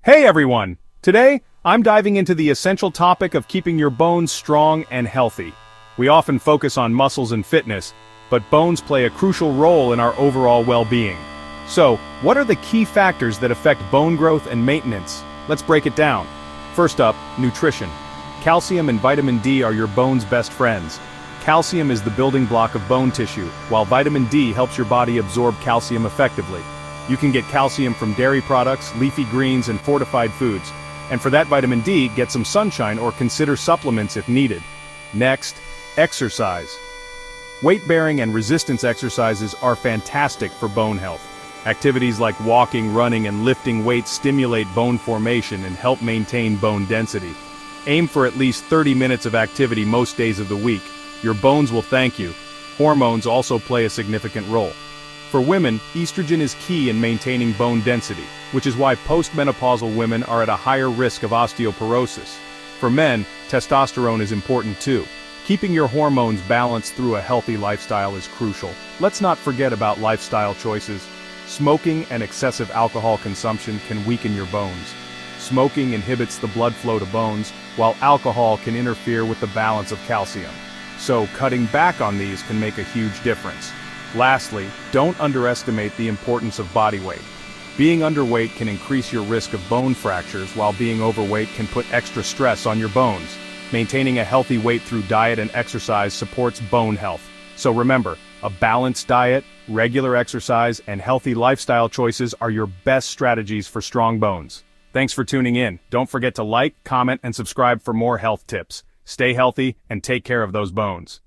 Hey everyone! Today, I'm diving into the essential topic of keeping your bones strong and healthy. We often focus on muscles and fitness, but bones play a crucial role in our overall well-being. So, what are the key factors that affect bone growth and maintenance? Let's break it down. First up, nutrition. Calcium and vitamin D are your bone's best friends. Calcium is the building block of bone tissue, while vitamin D helps your body absorb calcium effectively. You can get calcium from dairy products, leafy greens, and fortified foods. And for that vitamin D, get some sunshine or consider supplements if needed. Next, exercise. Weight-bearing and resistance exercises are fantastic for bone health. Activities like walking, running, and lifting weights stimulate bone formation and help maintain bone density. Aim for at least 30 minutes of activity most days of the week. Your bones will thank you. Hormones also play a significant role. For women, estrogen is key in maintaining bone density, which is why postmenopausal women are at a higher risk of osteoporosis. For men, testosterone is important too. Keeping your hormones balanced through a healthy lifestyle is crucial. Let's not forget about lifestyle choices. Smoking and excessive alcohol consumption can weaken your bones. Smoking inhibits the blood flow to bones, while alcohol can interfere with the balance of calcium. So cutting back on these can make a huge difference. Lastly, don't underestimate the importance of body weight. Being underweight can increase your risk of bone fractures, while being overweight can put extra stress on your bones. Maintaining a healthy weight through diet and exercise supports bone health. So remember, a balanced diet, regular exercise, and healthy lifestyle choices are your best strategies for strong bones. Thanks for tuning in. Don't forget to like, comment, and subscribe for more health tips. Stay healthy and take care of those bones.